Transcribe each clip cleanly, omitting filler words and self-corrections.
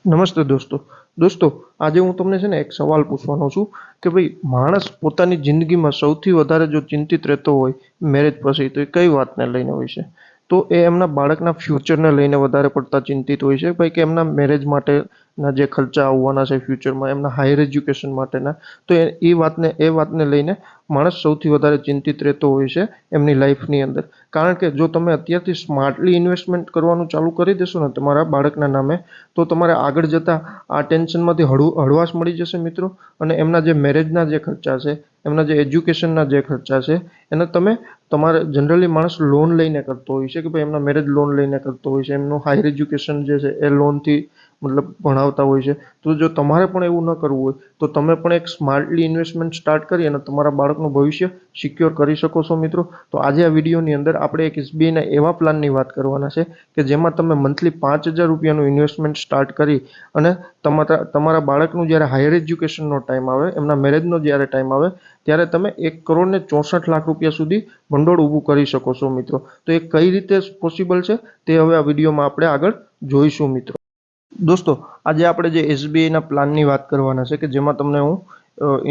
નમસ્તે દોસ્તો આજે હું તમને છે ને એક સવાલ પૂછવાનો છું કે ભાઈ માણસ પોતાની જિંદગીમાં સૌથી વધારે જો ચિંતિત રહેતો હોય મેરેજ પછી તો એ કઈ વાતને લઈને હોય છે? તો એ એમના બાળકના ફ્યુચરને લઈને વધારે પડતા ચિંતિત હોય છે ભાઈ, કે એમના મેરેજ માટેના જે ખર્ચા આવવાના છે ફ્યુચરમાં, એમના હાયર એજ્યુકેશન માટેના. તો એ વાતને લઈને માણસ સૌથી વધારે ચિંતિત રહેતો હોય છે એમની લાઈફની અંદર. કારણ કે જો તમે અત્યારથી સ્માર્ટલી ઇન્વેસ્ટમેન્ટ કરવાનું ચાલુ કરી દેશો ને તમારા બાળકના નામે, તો તમારે આગળ જતાં આ ટેન્શનમાંથી હળવાશ મળી જશે મિત્રો. અને એમના જે મેરેજના જે ખર્ચા છે, એમના જે એજ્યુકેશનના જે ખર્ચા છે, એને તમારે જનરલી માણસ લોન લઈને કરતો હોય છે કે ભાઈ એમના મેરેજ લોન લઈને કરતો હોય છે, એમનું હાયર એજ્યુકેશન જે છે એ લોનથી મતલબ ભણાવતા હોય છે. તો જો તમારે પણ એવું ન કરવું હોય તો તમે પણ એક સ્માર્ટલી ઇન્વેસ્ટમેન્ટ સ્ટાર્ટ કરી અને તમારા બાળકનું ભવિષ્ય સિક્યોર કરી શકો છો મિત્રો. તો આજે આ વિડીયોની અંદર આપણે એક એસબીઆઈના એવા પ્લાનની વાત કરવાના છે કે જેમાં તમે મંથલી 5,000 રૂપિયાનું ઇન્વેસ્ટમેન્ટ સ્ટાર્ટ કરી અને તમારા બાળકનું જ્યારે હાયર એજ્યુકેશનનો ટાઈમ આવે, એમના મેરેજનો જ્યારે ટાઈમ આવે, ત્યારે તમે 1,64,00,000 રૂપિયા સુધી ભંડોળ ઊભું કરી શકો છો મિત્રો. તો એ કઈ રીતે પોસિબલ છે તે હવે આ વિડીયોમાં આપણે આગળ જોઈશું મિત્રો. દોસ્તો, આજે આપણે જે એસબીઆઈના પ્લાનની વાત કરવાના છે કે જેમાં તમને હું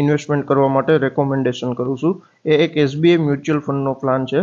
ઇન્વેસ્ટમેન્ટ કરવા માટે રેકોમેન્ડેશન કરું છું. એ એક એસબીઆઈ મ્યુચ્યુઅલ ફંડનો પ્લાન છે.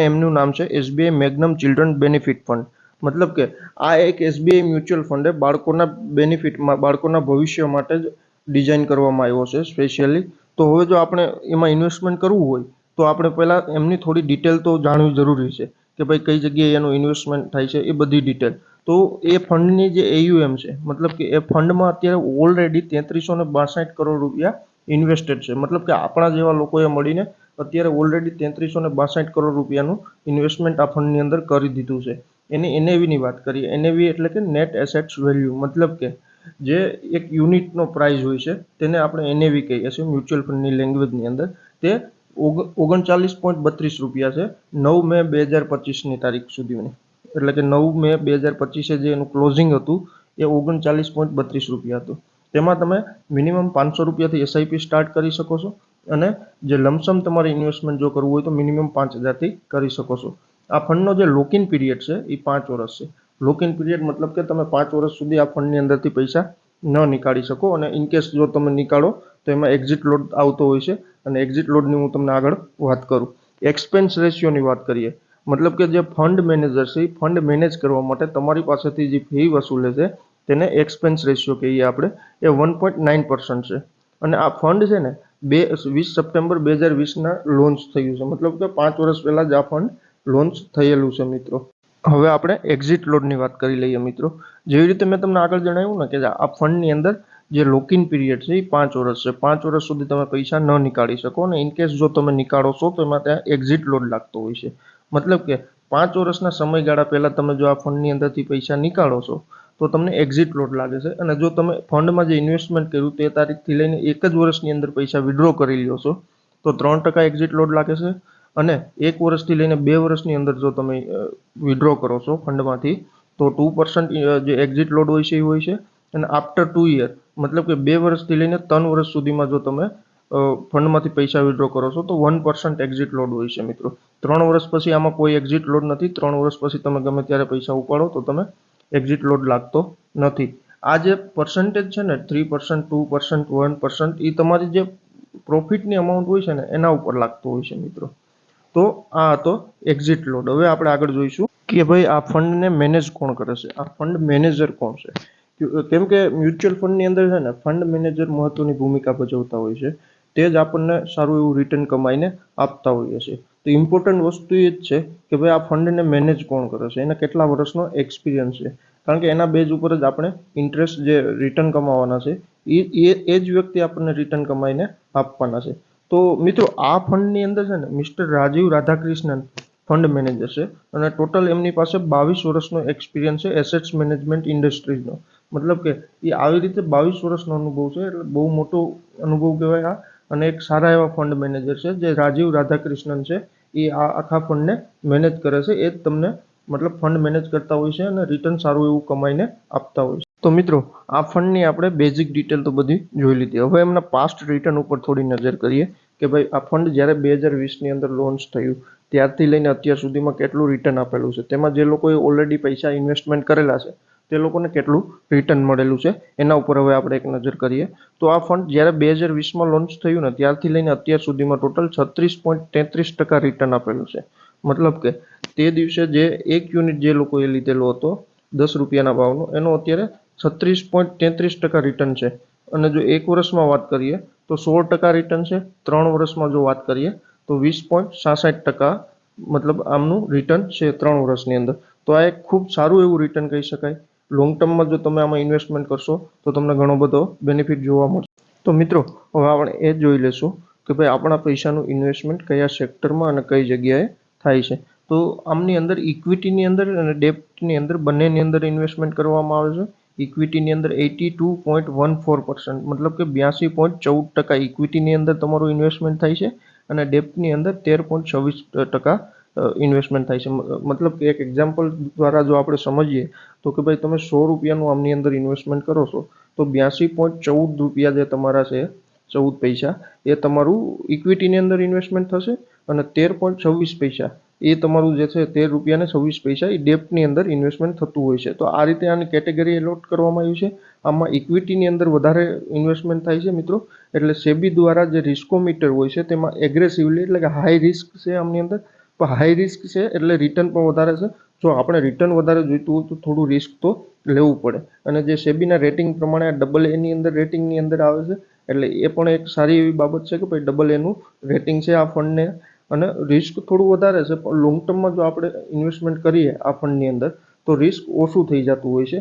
એમનું નામ છે એસબીઆઈ મેગ્નમ ચિલ્ડ્રન બેનિફિટ ફંડ. મતલબ કે આ એક એસબીઆઈ મ્યુચ્યુઅલ ફંડ બાળકોના બેનિફિટમાં, બાળકોના ભવિષ્ય માટે જ ડિઝાઇન કરવામાં આવ્યો છે સ્પેશિયલી. તો હવે જો આપણે એમાં ઇન્વેસ્ટમેન્ટ કરવું હોય તો આપણે પહેલાં એમની થોડી ડિટેલ તો જાણવી જરૂરી છે કે ભાઈ કઈ જગ્યાએ એનું ઇન્વેસ્ટમેન્ટ થાય છે, એ બધી ડિટેલ. તો એ ફંડની જે એયુએમ છે, મતલબ કે એ ફંડમાં અત્યારે ઓલરેડી 3362 કરોડ રૂપિયા ઇન્વેસ્ટેડ છે. મતલબ કે આપણા જેવા લોકોએ મળીને અત્યારે ઓલરેડી 3362 કરોડ રૂપિયાનું ઇન્વેસ્ટમેન્ટ આ ફંડની અંદર કરી દીધું છે. એની એનએવીની વાત કરીએ, એનએવી એટલે કે નેટ એસેટ્સ વેલ્યુ, મતલબ કે જે એક યુનિટનો પ્રાઇસ હોય છે તેને આપણે એનએવી કહીએ છીએ મ્યુચ્યુઅલ ફંડની લેંગ્વેજની અંદર. તે 39.32 રૂપિયા છે 9 મે 2025ની તારીખ સુધીની. એટલે કે 9 મે 2025 જે એનું ક્લોઝિંગ હતું એ 39.32 રૂપિયા હતું. તેમાં તમે મિનિમમ 500 રૂપિયાથી એસઆઈપી સ્ટાર્ટ કરી શકો છો અને જે લમસમ તમારે ઇન્વેસ્ટમેન્ટ જો કરવું હોય તો મિનિમમ 5,000થી કરી શકો છો. આ ફંડનો જે લોકિન પીરિયડ છે એ 5 વર્ષ છે. લોકિન પીરિયડ મતલબ કે તમે 5 વર્ષ સુધી આ ફંડની અંદરથી પૈસા ન નીકાળી શકો, અને ઇનકેસ જો તમે નીકાળો તો એમાં એક્ઝિટ લોડ આવતો હોય છે, અને એક્ઝિટ લોડની હું તમને આગળ વાત કરું. એક્સપેન્સ રેશિયોની વાત કરીએ, મતલબ કે જે ફંડ મેનેજર છે એ ફંડ મેનેજ કરવા માટે તમારી પાસેથી જે ફી વસૂલે છે તેને એક્સપેન્સ રેશિયો કહીએ આપણે. એ 1.9% છે. અને આ ફંડ છે ને 20 સપ્ટેમ્બર 2020ના લોન્ચ થયું છે. મતલબ કે 5 વર્ષ પહેલાં જ આ ફંડ લોન્ચ થયેલું છે મિત્રો. હવે આપણે એક્ઝિટ લોડની વાત કરી લઈએ મિત્રો. જેવી રીતે મેં તમને આગળ જણાવ્યું ને કે આ ફંડની અંદર જે લોકિન પીરિયડ છે એ 5 વર્ષ છે. 5 વર્ષ સુધી તમે પૈસા ન નીકાળી શકો, અને ઇનકેસ જો તમે નીકાળો છો તો એમાં ત્યાં એક્ઝિટ લોડ લાગતો હોય છે. મતલબ કે 5 વર્ષના સમયગાળા પહેલાં તમે જો આ ફંડની અંદરથી પૈસા નીકાળો છો તો તમને એક્ઝિટ લોડ લાગે છે. અને જો તમે ફંડમાં જે ઇન્વેસ્ટમેન્ટ કર્યું તે તારીખથી લઈને 1 જ વર્ષની અંદર પૈસા વિડ્રો કરી લ્યો છો તો 3% એક્ઝિટ લોડ લાગે છે. અને 1 વર્ષથી લઈને 2 વર્ષની અંદર જો તમે વિડ્રો કરો છો ફંડમાંથી તો 2% જે એક્ઝિટ લોડ હોય છે એ હોય છે. અને આફ્ટર 2 યર, મતલબ કે 2 વર્ષથી લઈને 3 વર્ષ સુધીમાં જો તમે ફંડમાંથી પૈસા વિડ્રો કરો છો તો 1% એક્ઝિટ લોડ હોય છે મિત્રો. 3 વર્ષ પછી આમાં કોઈ એક્ઝિટ લોડ નથી. 3 વર્ષ પછી તમે ગમે ત્યારે પૈસા ઉપાડો તો તમે એક્ઝિટ લોડ લાગતો નથી. આ જે પર્સન્ટેજ છે ને 3%, 2%, 1%, એ તમારી જે પ્રોફિટની અમાઉન્ટ હોય છે ને એના ઉપર લાગતો હોય છે મિત્રો. તો આ હતો એક્ઝિટ લોડ. હવે આપણે આગળ જોઈશું કે ભાઈ આ ફંડને મેનેજ કોણ કરે છે, આ ફંડ મેનેજર કોણ છે. કેમ કે મ્યુચ્યુઅલ ફંડની અંદર છે ને ફંડ મેનેજર મહત્વની ભૂમિકા ભજવતા હોય છે. તે જ આપણને સારું એવું રિટર્ન કમાઈને આપતા હોઈએ છે. તો ઇમ્પોર્ટન્ટ વસ્તુ એ જ છે કે ભાઈ આ ફંડને મેનેજ કોણ કરે છે, એના કેટલા વર્ષનો એક્સપિરિયન્સ છે. કારણ કે એના બેઝ ઉપર જ આપણે ઇન્ટરેસ્ટ જે રિટર્ન કમાવાના છે એ જ વ્યક્તિ આપણને રિટર્ન કમાઈને આપવાના છે. તો મિત્રો આ ફંડની અંદર છે ને mister Rajiv Radhakrishnan fund manager છે, અને ટોટલ એમની પાસે 22 વર્ષનો એક્સપિરિયન્સ છે એસેટ્સ મેનેજમેન્ટ ઇન્ડસ્ટ્રીઝનો. મતલબ કે એ આવી રીતે 22 વર્ષનો અનુભવ છે, એટલે બહુ મોટો અનુભવ કહેવાય આ. અને એક સારા એવા ફંડ મેનેજર છે જે રાજીવ રાધાકૃષ્ણન છે, એ આ આખા ફંડને મેનેજ કરે છે. એ જ તમને મતલબ ફંડ મેનેજ કરતા હોય છે અને રિટર્ન સારું એવું કમાઈને આપતા હોય છે. તો મિત્રો આ ફંડની આપણે બેઝિક ડિટેલ તો બધી જોઈ લીધી. હવે એમના પાસ્ટ રિટર્ન ઉપર થોડી નજર કરીએ કે ભાઈ આ ફંડ જ્યારે 2020ની અંદર લોન્ચ થયું ત્યારથી લઈને અત્યાર સુધીમાં કેટલું રિટર્ન આપેલું છે. તેમાં જે લોકોએ ઓલરેડી પૈસા ઇન્વેસ્ટમેન્ટ કરેલા છે તે લોકોને કેટલું રિટર્ન મળેલું છે એના ઉપર હવે આપણે એક નજર કરીએ. તો આ ફંડ જ્યારે 2020માં લોન્ચ થયું ને ત્યારથી લઈને અત્યાર સુધીમાં ટોટલ 36.33% રિટર્ન આપેલું છે. મતલબ કે તે દિવસે જે એક યુનિટ જે લોકોએ લીધેલો હતો 10 રૂપિયાના ભાવનો, એનો અત્યારે 36.33% રિટર્ન છે. અને જો એક વર્ષમાં વાત કરીએ તો 16% રિટર્ન છે. 3 વર્ષમાં જો વાત કરીએ તો 20.66% મતલબ આમનું રિટર્ન છે 3 વર્ષની અંદર. તો આ એક ખૂબ સારું એવું રિટર્ન કહી શકાય. લોંગ ટર્મમાં જો તમે આમાં ઇન્વેસ્ટમેન્ટ કરશો તો તમને ઘણો બધો બેનિફિટ જોવા મળશે. તો મિત્રો હવે આપણે એ જોઈ લેશું કે ભાઈ આપણા પૈસાનું ઇન્વેસ્ટમેન્ટ કયા સેક્ટરમાં અને કઈ જગ્યાએ થાય છે. તો આમની અંદર ઇક્વિટીની અંદર અને ડેપ્ટની અંદર બંનેની અંદર ઇન્વેસ્ટમેન્ટ કરવામાં આવે છે. ઇક્વિટીની અંદર 82.14%, મતલબ કે 82.14% ઇક્વિટીની અંદર તમારું ઇન્વેસ્ટમેન્ટ થાય છે અને ડેપ્ટની અંદર 13.26% ઇન્વેસ્ટમેન્ટ થાય છે. મતલબ કે એક એક્ઝામ્પલ દ્વારા જો આપણે સમજીએ તો કે ભાઈ તમે 100 રૂપિયાનું આમની અંદર ઇન્વેસ્ટમેન્ટ કરો છો તો 82.14 રૂપિયા જે તમારા છે 14 પૈસા એ તમારું ઇક્વિટીની અંદર ઇન્વેસ્ટમેન્ટ થશે અને 13.26 પૈસા એ તમારું જે છે 13 રૂપિયા ને 26 પૈસા એ ડેપ્ટની અંદર ઇન્વેસ્ટમેન્ટ થતું હોય છે. તો આ રીતે આની કેટેગરી એલોટ કરવામાં આવી છે. આમાં ઇક્વિટીની અંદર વધારે ઇન્વેસ્ટમેન્ટ થાય છે મિત્રો. એટલે સેબી દ્વારા જે રિસ્કોમીટર હોય છે તેમાં એગ્રેસિવલી એટલે કે હાઈ રિસ્ક છે આમની અંદર. પણ હાઈ રિસ્ક છે એટલે રિટર્ન પણ વધારે છે. જો આપણે રિટર્ન વધારે જોઈતું હોય તો થોડું રિસ્ક તો લેવું પડે. અને જે સેબીના રેટિંગ પ્રમાણે AA ની અંદર રેટિંગની અંદર આવે છે. એટલે એ પણ એક સારી એવી બાબત છે કે ભાઈ AA નું રેટિંગ છે આ ફંડને. અને રિસ્ક થોડું વધારે છે પણ લોંગ ટર્મમાં જો આપણે ઇન્વેસ્ટમેન્ટ કરીએ આ ફંડની અંદર તો રિસ્ક ઓછું થઈ જતું હોય છે.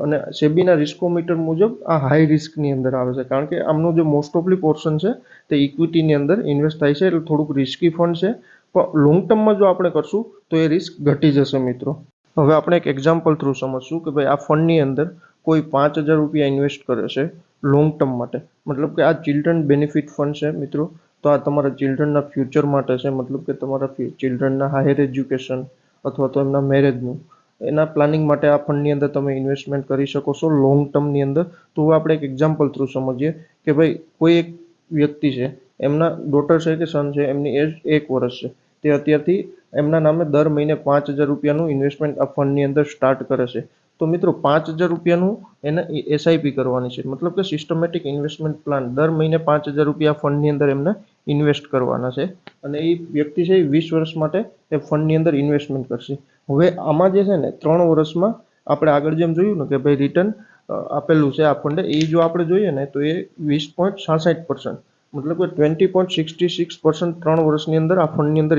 અને સેબીના રિસ્કોમીટર મુજબ આ હાઈ રિસ્કની અંદર આવે છે કારણ કે આમનો જે મોસ્ટ ઓફલી પોર્શન છે તે ઇક્વિટીની અંદર ઇન્વેસ્ટ થાય છે. એટલે થોડુંક રિસ્કી ફંડ છે પણ લોંગ ટર્મમાં જો આપણે કરશું તો એ રિસ્ક ઘટી જશે મિત્રો. હવે આપણે એક એક્ઝામ્પલ થ્રુ સમજશું કે ભાઈ આ ફંડની અંદર કોઈ 5,000 રૂપિયા ઇન્વેસ્ટ કરે છે લોંગ ટર્મ માટે. મતલબ કે આ ચિલ્ડ્રન બેનિફિટ ફંડ છે મિત્રો. તો આ તમારા ચિલ્ડ્રનના ફ્યુચર માટે છે. મતલબ કે તમારા ચિલ્ડ્રનના હાયર એજ્યુકેશન અથવા તો એમના મેરેજનું એના પ્લાનિંગ માટે આ ફંડની અંદર તમે ઇન્વેસ્ટમેન્ટ કરી શકો છો લોંગ ટર્મની અંદર. તો આપણે એક એક્ઝામ્પલ થ્રુ સમજીએ કે ભાઈ કોઈ એક વ્યક્તિ છે, એમના ડોટર છે કે સન છે, એમની એજ 1 વર્ષ છે. તે અત્યારથી એમના નામે દર મહિને 5,000 રૂપિયાનું ઇન્વેસ્ટમેન્ટ આ ફંડની અંદર સ્ટાર્ટ કરે છે. તો મિત્રો 5,000 રૂપિયાનું એને એસઆઈપી કરવાની છે. મતલબ કે સિસ્ટમેટિક ઇન્વેસ્ટમેન્ટ પ્લાન. દર મહિને 5,000 રૂપિયા ફંડની અંદર એમને ઇન્વેસ્ટ કરવાના છે. અને એ વ્યક્તિ છે એ 20 વર્ષ માટે એ ફંડની અંદર ઇન્વેસ્ટમેન્ટ કરશે. હવે આમાં જે છે ને 3 વર્ષમાં આપણે આગળ જેમ જોયું ને કે ભાઈ રિટર્ન આપેલું છે આ ફંડે, એ જો આપણે જોઈએ ને તો એ 20.66%, મતલબ કે 20.66% 3 વર્ષની અંદર આ ફંડની અંદર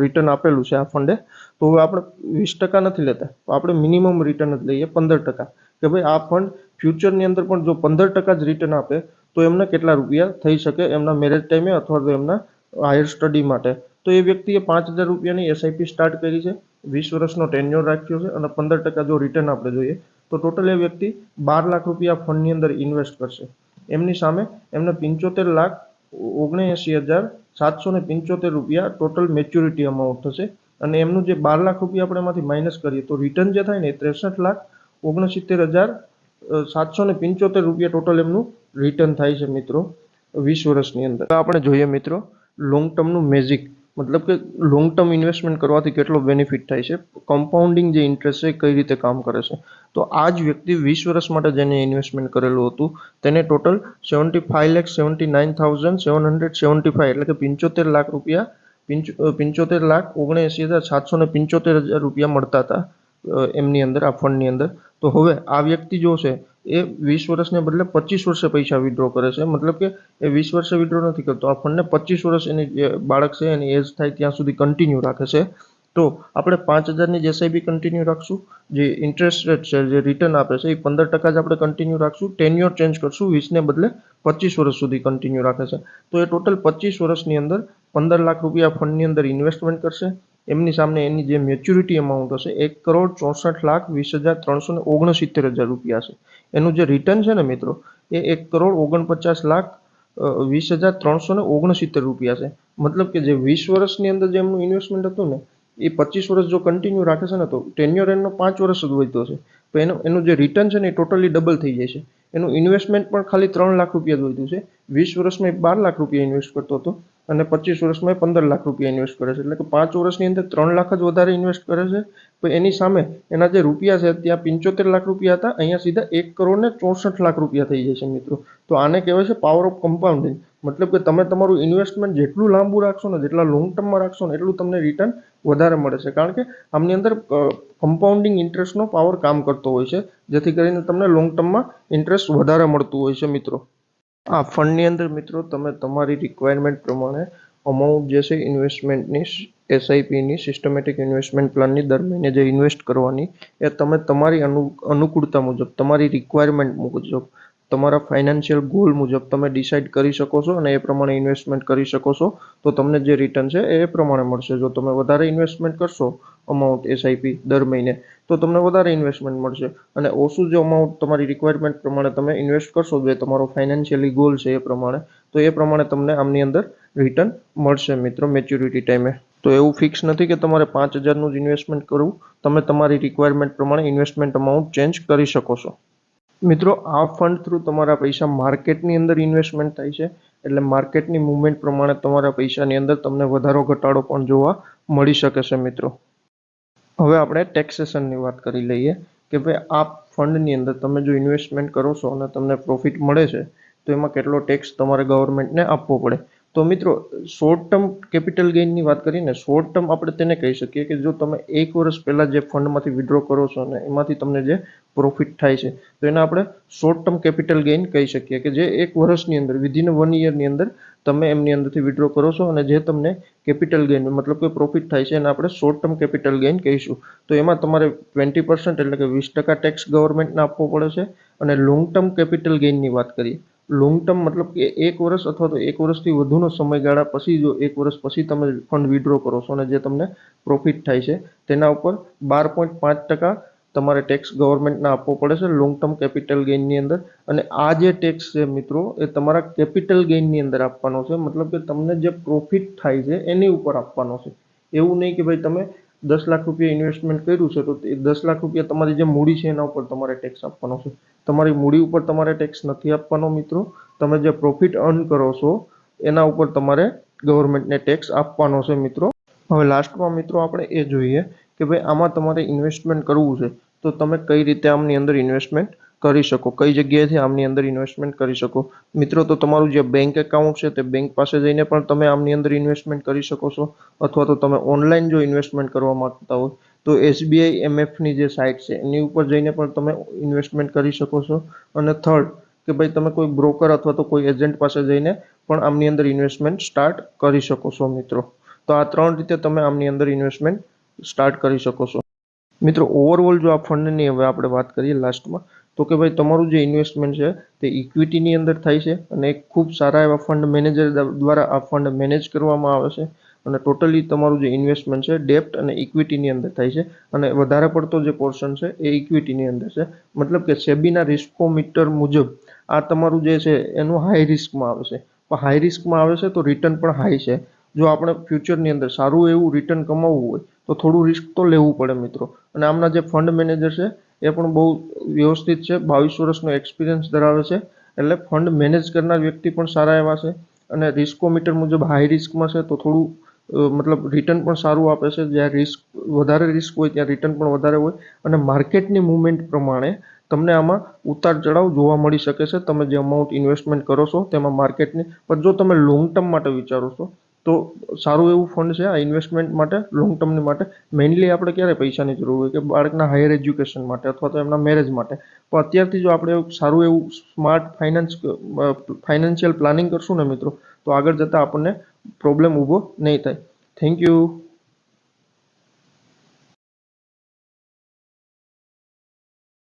રિટર્ન આપેલું છે આ ફંડે. તો હવે આપણે 20% નથી લેતા, તો આપણે મિનિમમ રિટર્ન જ લઈએ 15%. કે ભાઈ આ ફંડ ફ્યુચરની અંદર પણ જો 15% જ રિટર્ન આપે તો એમને કેટલા રૂપિયા થઈ શકે એમના મેરેજ ટાઈમે અથવા તો એમના હાયર સ્ટડી માટે. તો એ વ્યક્તિએ 5,000 રૂપિયાની એસઆઈપી સ્ટાર્ટ કરી છે, 20 વર્ષનો ટેન્યોર રાખ્યો છે અને 15% જો રિટર્ન આપણે જોઈએ તો ટોટલ એ વ્યક્તિ 12 લાખ રૂપિયા ફંડની અંદર ઇન્વેસ્ટ કરશે. એમની સામે એમને 75,79,775 રૂપિયા ટોટલ મેચ્યોરિટી અમાઉન્ટ થશે. અને એમનું જે 12 લાખ રૂપિયા આપણે એમાંથી માઇનસ કરીએ તો રિટર્ન જે થાય ને એ 63,69,775 રૂપિયા ટોટલ એમનું રિટર્ન થાય છે મિત્રો 20 વર્ષની અંદર. આપણે જોઈએ મિત્રો લોંગ ટર્મનું મેજિક. મતલબ કે લોંગ ટર્મ ઇન્વેસ્ટમેન્ટ કરવાથી કેટલો બેનિફિટ થાય છે, કમ્પાઉન્ડિંગ જે ઇન્ટરેસ્ટ છે કઈ રીતે કામ કરે છે. તો આ જ વ્યક્તિ 20 વર્ષ માટે જેને ઇન્વેસ્ટમેન્ટ કરેલું હતું તેને ટોટલ 75,79,775 એટલે કે 75 લાખ રૂપિયા 75,79,775 રૂપિયા મળતા હતા એમની અંદર આ ફંડની અંદર. તો હવે આ વ્યક્તિ જો છે એ 20 વર્ષને બદલે 25 વર્ષે પૈસા વિડ્રો કરે છે. મતલબ કે એ 20 વર્ષે વિડ્રો નથી કરતો, આ ફંડને 25 વર્ષ એની જે બાળક છે એની એજ થાય ત્યાં સુધી કન્ટિન્યુ રાખે છે. તો આપણે 5,000ની જે એસઆઈપી કન્ટિન્યુ રાખશું, જે ઇન્ટરેસ્ટ રેટ છે જે રિટર્ન આપે છે એ 15% જ આપણે કન્ટિન્યુ રાખશું. ટેન્યોર ચેન્જ કરશું, 20ને બદલે 25 વર્ષ સુધી કન્ટિન્યુ રાખે છે. તો એ ટોટલ 25 વર્ષની અંદર 15 લાખ રૂપિયા ફંડની અંદર ઇન્વેસ્ટમેન્ટ કરશે. એમની સામે એની જે મેચ્યોરિટી અમાઉન્ટ હશે 1,64,20,369,000 રૂપિયા છે. એનું જે રિટર્ન છે ને મિત્રો એ 1,49,20,369 રૂપિયા છે. મતલબ કે જે 20 વર્ષની અંદર જે એમનું ઇન્વેસ્ટમેન્ટ હતું ને એ 25 વર્ષ જો કન્ટિન્યુ રાખે છે ને તો ટેન્યોર એનો 5 વર્ષ જ વધ્યો છે. તો એનું જે રિટર્ન છે ને એ ટોટલી ડબલ થઈ જાય છે. એનું ઇન્વેસ્ટમેન્ટ પણ ખાલી 3 લાખ રૂપિયા જ વધ્યું છે. 20 વર્ષમાં 12 લાખ રૂપિયા ઇન્વેસ્ટ કરતો હતો અને 25 વર્ષમાં એ 15 લાખ રૂપિયા ઇન્વેસ્ટ કરે છે, એટલે કે 5 વર્ષની અંદર 3 લાખ જ વધારે ઇન્વેસ્ટ કરે છે. તો એની સામે એના જે રૂપિયા છે ત્યાં 75 લાખ રૂપિયા હતા, અહીંયા સીધા 1,64,00,000 રૂપિયા થઈ જાય છે મિત્રો. તો આને કહેવાય છે પાવર ઓફ કમ્પાઉન્ડિંગ. મતલબ કે તમે તમારું ઇન્વેસ્ટમેન્ટ જેટલું લાંબુ રાખશો ને, જેટલા લોંગ ટર્મમાં રાખશો ને, એટલું તમને રિટર્ન વધારે મળે છે. કારણ કે આમની અંદર કમ્પાઉન્ડિંગ ઇન્ટરેસ્ટનો પાવર કામ કરતો હોય છે, જેથી કરીને તમને લોંગ ટર્મમાં ઇન્ટરેસ્ટ વધારે મળતું હોય છે મિત્રો. આ ફંડની અંદર મિત્રો તમે તમારી રિક્વાયરમેન્ટ પ્રમાણે અમાઉન્ટ જે છે ઇન્વેસ્ટમેન્ટની, એસઆઈપીની, સિસ્ટમેટિક ઇન્વેસ્ટમેન્ટ પ્લાનની દર મહિને જે ઇન્વેસ્ટ કરવાની એ તમે તમારી અનુકૂળતા મુજબ, તમારી રિક્વાયરમેન્ટ મુજબ, તમારા ફાઇનાન્શિયલ ગોલ મુજબ તમે ડિસાઇડ કરી શકો છો અને એ પ્રમાણે ઇન્વેસ્ટમેન્ટ કરી શકો છો. તો તમને જે રિટર્ન છે એ પ્રમાણે મળશે. જો તમે વધારે ઇન્વેસ્ટમેન્ટ કરશો અમાઉન્ટ એસઆઈપી દર મહિને, તો તમને વધારે ઇન્વેસ્ટમેન્ટ મળશે. અને ઓછું જે અમાઉન્ટ તમારી રિક્વાયરમેન્ટ પ્રમાણે તમે ઇન્વેસ્ટ કરશો, જે તમારો ફાઇનાન્શિયલી ગોલ છે એ પ્રમાણે, તો એ પ્રમાણે તમને આમની અંદર રિટર્ન મળશે મિત્રો મેચ્યોરિટી ટાઈમે. તો એવું ફિક્સ નથી કે તમારે 5,000નું જ ઇન્વેસ્ટમેન્ટ કરવું. તમે તમારી રિક્વાયરમેન્ટ પ્રમાણે ઇન્વેસ્ટમેન્ટ અમાઉન્ટ ચેન્જ કરી શકો છો. મિત્રો આ ફંડ થ્રુ તમારા પૈસા માર્કેટની અંદર ઇન્વેસ્ટમેન્ટ થાય છે, એટલે માર્કેટની મુવમેન્ટ પ્રમાણે તમારા પૈસાની અંદર તમને વધારો ઘટાડો પણ જોવા મળી શકે છે મિત્રો. હવે આપણે ટેક્સેશનની વાત કરી લઈએ કે ભાઈ આ ફંડની અંદર તમે જો ઇન્વેસ્ટમેન્ટ કરો છો અને તમને પ્રોફિટ મળે છે, તો એમાં કેટલો ટેક્સ તમારે ગવર્મેન્ટને આપવો પડે. તો મિત્રો શોર્ટ ટર્મ કેપિટલ ગેઇનની વાત કરીને, શોર્ટ ટર્મ આપણે તેને કહી શકીએ કે જો તમે 1 વર્ષ પહેલાં જે ફંડમાંથી વિડ્રો કરો છો અને એમાંથી તમને જે પ્રોફિટ થાય છે, તો એને આપણે શોર્ટ ટર્મ કેપિટલ ગેઇન કહી શકીએ, કે જે 1 વર્ષની અંદર, વિધિન 1 યરની અંદર તમે એમની અંદરથી વિડ્રો કરો છો અને જે તમને કેપિટલ ગેઇન મતલબ કે પ્રોફિટ થાય છે એને આપણે શોર્ટ ટર્મ કેપિટલ ગેઇન કહીશું. તો એમાં તમારે 20% એટલે કે 20% ટેક્સ ગવર્મેન્ટને આપવો પડે છે. અને લોંગ ટર્મ કેપિટલ ગેઇનની વાત કરીએ, લોંગ ટર્મ મતલબ કે 1 વર્ષ અથવા તો 1 વર્ષથી વધુનો સમયગાળા પછી, જો 1 વર્ષ પછી તમે ફંડ વિડ્રો કરો છો અને જે તમને પ્રોફિટ થાય છે તેના ઉપર 12.5% તમારે ટેક્સ ગવર્મેન્ટને આપવો પડે છે લોંગ ટર્મ કેપિટલ ગેઇનની અંદર. અને આ જે ટેક્સ છે મિત્રો એ તમારા કેપિટલ ગેઇનની અંદર આપવાનો છે, મતલબ કે તમને જે પ્રોફિટ થાય છે એની ઉપર આપવાનો છે. એવું નહીં કે ભાઈ તમે 10 લાખ રૂપિયા ઇન્વેસ્ટમેન્ટ કર્યું છે તો એ 10 લાખ રૂપિયા તમારી જે મૂડી છે એના ઉપર તમારે ટેક્સ આપવાનો છે. તમારી મૂડી ઉપર તમારે ટેક્સ નથી આપવાનો મિત્રો. તમે જે પ્રોફિટ અર્ન કરો છો એના ઉપર તમારે ગવર્મેન્ટને ટેક્સ આપવાનો છે મિત્રો. હવે લાસ્ટમાં મિત્રો આપણે એ જોઈએ કે ભાઈ આમાં તમારે ઇન્વેસ્ટમેન્ટ કરવું છે તો તમે કઈ રીતે આમની અંદર ઇન્વેસ્ટમેન્ટ કરી શકો, કઈ જગ્યાએથી આમની અંદર ઇન્વેસ્ટમેન્ટ કરી શકો. મિત્રો તો તમારું જે બેંક એકાઉન્ટ છે તે બેંક પાસે જઈને પણ તમે આમની અંદર ઇન્વેસ્ટમેન્ટ કરી શકો છો, અથવા તો તમે ઓનલાઈન જો ઇન્વેસ્ટમેન્ટ કરવા માંગતા હોય તો SBI MFની જે સાઇટ છે એની ઉપર જઈને પણ તમે ઇન્વેસ્ટમેન્ટ કરી શકો છો. અને થર્ડ કે ભાઈ તમે કોઈ બ્રોકર અથવા તો કોઈ એજન્ટ પાસે જઈને પણ આમની અંદર ઇન્વેસ્ટમેન્ટ સ્ટાર્ટ કરી શકો છો મિત્રો. તો આ 3 રીતે તમે આમની અંદર ઇન્વેસ્ટમેન્ટ સ્ટાર્ટ કરી શકો છો મિત્રો. ઓવરઓલ જો આ ફંડની હવે આપણે વાત કરીએ લાસ્ટમાં, તો કે ભાઈ તમારું જે ઇન્વેસ્ટમેન્ટ છે તે ઇક્વિટીની અંદર થાય છે અને એક ખૂબ સારા એવા ફંડ મેનેજર દ્વારા આ ફંડ મેનેજ કરવામાં આવે છે. અને ટોટલી તમારું જે ઇન્વેસ્ટમેન્ટ છે ડેપ્ટ અને ઇક્વિટીની અંદર થાય છે, અને વધારે પડતો જે પોર્શન છે એ ઇક્વિટીની અંદર છે. મતલબ કે સેબીના રિસ્કોમીટર મુજબ આ તમારું જે છે એનું હાઈ રિસ્કમાં આવે છે. પણ હાઈ રિસ્કમાં આવે છે તો રિટર્ન પણ હાઈ છે. જો આપણે ફ્યુચરની અંદર સારું એવું રિટર્ન કમાવવું હોય તો થોડું રિસ્ક તો લેવું પડે મિત્રો. અને આમના જે ફંડ મેનેજર છે એ પણ બહુ વ્યવસ્થિત છે, 22 વર્ષનો એક્સપિરિયન્સ ધરાવે છે. એટલે ફંડ મેનેજ કરનાર વ્યક્તિ પણ સારા એવા છે. અને રિસ્કોમીટર મુજબ હાઈ રિસ્કમાં છે તો થોડું મતલબ રિટર્ન પણ સારું આપે છે. જ્યાં વધારે રિસ્ક હોય ત્યાં રિટર્ન પણ વધારે હોય. અને માર્કેટની મુવમેન્ટ પ્રમાણે તમને આમાં ઉતાર ચઢાવ જોવા મળી શકે છે. તમે જે અમાઉન્ટ ઇન્વેસ્ટમેન્ટ કરો છો તેમાં માર્કેટની, પણ જો તમે લોંગ ટર્મ માટે વિચારો છો તો સારું એવું ફંડ છે આ ઇન્વેસ્ટમેન્ટ માટે, લોંગ ટર્મની માટે. મેઇનલી આપણે ક્યારે પૈસાની જરૂર હોય કે બાળકના હાયર એજ્યુકેશન માટે અથવા તો એમના મેરેજ માટે. પણ અત્યારથી જો આપણે સારું એવું સ્માર્ટ ફાઇનાન્શિયલ પ્લાનિંગ કરશું ને મિત્રો, તો આગળ જતાં આપણને પ્રોબ્લેમ ઊભો નહીં થાય. Thank you.